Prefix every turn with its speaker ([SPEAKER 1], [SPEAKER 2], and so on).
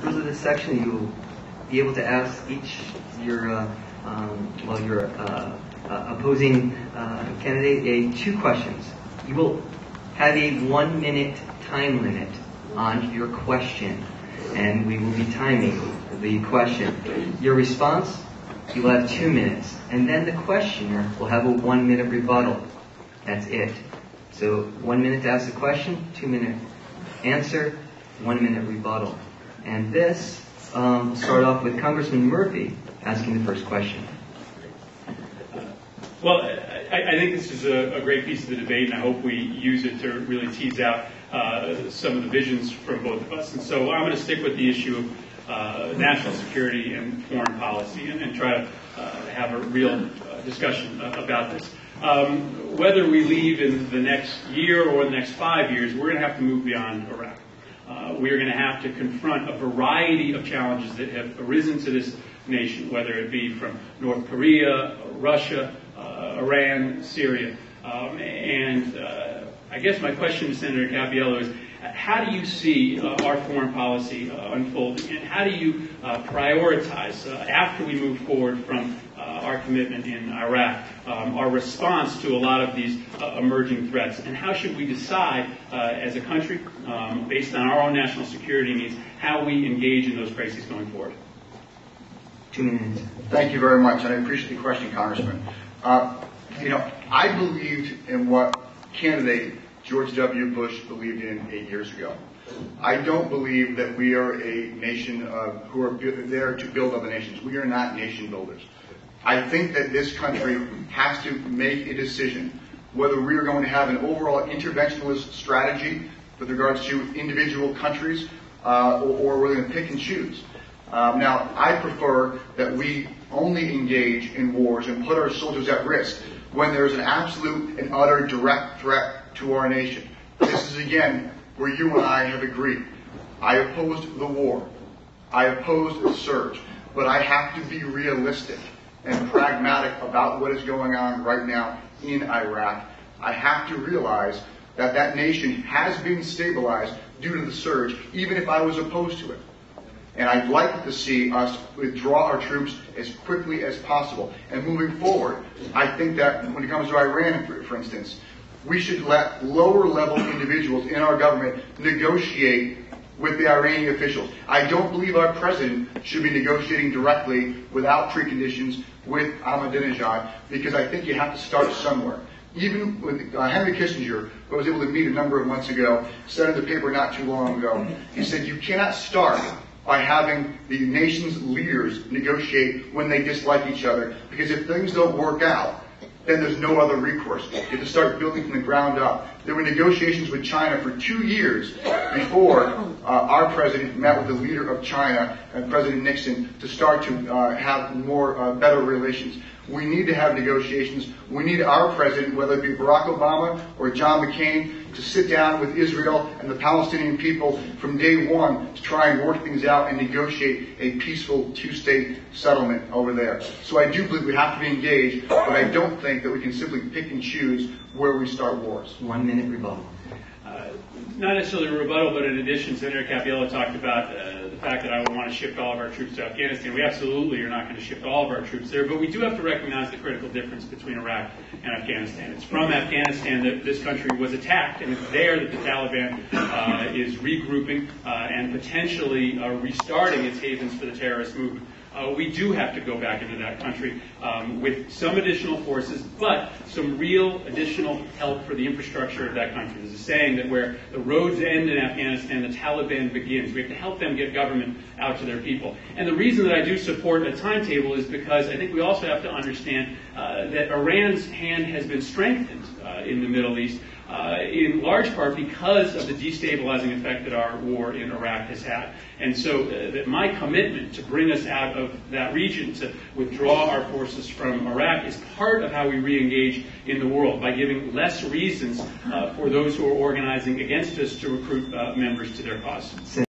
[SPEAKER 1] close of this section, you will be able to ask each your opposing candidate two questions. You will have a 1 minute time limit on your question, and we will be timing the question. Your response, you will have 2 minutes, and then the questioner will have a 1 minute rebuttal. That's it. So 1 minute to ask a question, 2 minute answer, 1 minute rebuttal. And this will start off with Congressman Murphy asking the first question.
[SPEAKER 2] Well, I think this is a great piece of the debate, and I hope we use it to really tease out some of the visions from both of us. And so I'm going to stick with the issue of national security and foreign policy and try to have a real discussion about this. Whether we leave in the next year or the next 5 years, we're going to have to move beyond Iraq. We are going to have to confront a variety of challenges that have arisen to this nation, whether it be from North Korea, Russia, Iran, Syria. I guess my question to Senator Cappiello is, how do you see our foreign policy unfolding, and how do you prioritize, after we move forward from our commitment in Iraq, our response to a lot of these emerging threats, and how should we decide as a country, based on our own national security needs, how we engage in those crises going forward?
[SPEAKER 1] 2 minutes.
[SPEAKER 3] Thank you very much, and I appreciate the question, Congressman. I believed in what candidate George W. Bush believed in 8 years ago. I don't believe that we are a nation who are there to build other nations. We are not nation builders. I think that this country has to make a decision whether we are going to have an overall interventionist strategy with regards to individual countries or we're going to pick and choose. Now, I prefer that we only engage in wars and put our soldiers at risk when there is an absolute and utter direct threat to our nation. This is, again, where you and I have agreed. I opposed the war. I opposed the surge. But I have to be realistic and pragmatic about what is going on right now in Iraq. I have to realize that that nation has been stabilized due to the surge, even if I was opposed to it. And I'd like to see us withdraw our troops as quickly as possible. And moving forward, I think that when it comes to Iran, for instance, we should let lower-level individuals in our government negotiate with the Iranian officials. I don't believe our president should be negotiating directly without preconditions with Ahmadinejad, because I think you have to start somewhere. Even with Henry Kissinger, who I was able to meet a number of months ago, said in the paper not too long ago, he said, you cannot start by having the nation's leaders negotiate when they dislike each other, because if things don't work out, then there's no other recourse. You have to start building from the ground up. There were negotiations with China for 2 years before our president met with the leader of China and President Nixon to start to have more better relations. We need to have negotiations. We need our president, whether it be Barack Obama or John McCain, to sit down with Israel and the Palestinian people from day one to try and work things out and negotiate a peaceful two-state settlement over there. So I do believe we have to be engaged, but I don't think that we can simply pick and choose where we start wars.
[SPEAKER 1] 1 minute rebuttal.
[SPEAKER 2] Not necessarily a rebuttal, but in addition, Senator Cappiello talked about the fact that I would want to shift all of our troops to Afghanistan. We absolutely are not going to shift all of our troops there, but we do have to recognize the critical difference between Iraq and Afghanistan. It's from Afghanistan that this country was attacked, and it's there that the Taliban is regrouping and potentially restarting its havens for the terrorist movement. We do have to go back into that country with some additional forces, but some real additional help for the infrastructure of that country. There's a saying that where the roads end in Afghanistan, the Taliban begins. We have to help them get government out to their people. And the reason that I do support a timetable is because I think we also have to understand that Iran's hand has been strengthened in the Middle East, in large part because of the destabilizing effect that our war in Iraq has had. And so that my commitment to bring us out of that region, to withdraw our forces from Iraq, is part of how we re-engage in the world, by giving less reasons for those who are organizing against us to recruit members to their cause.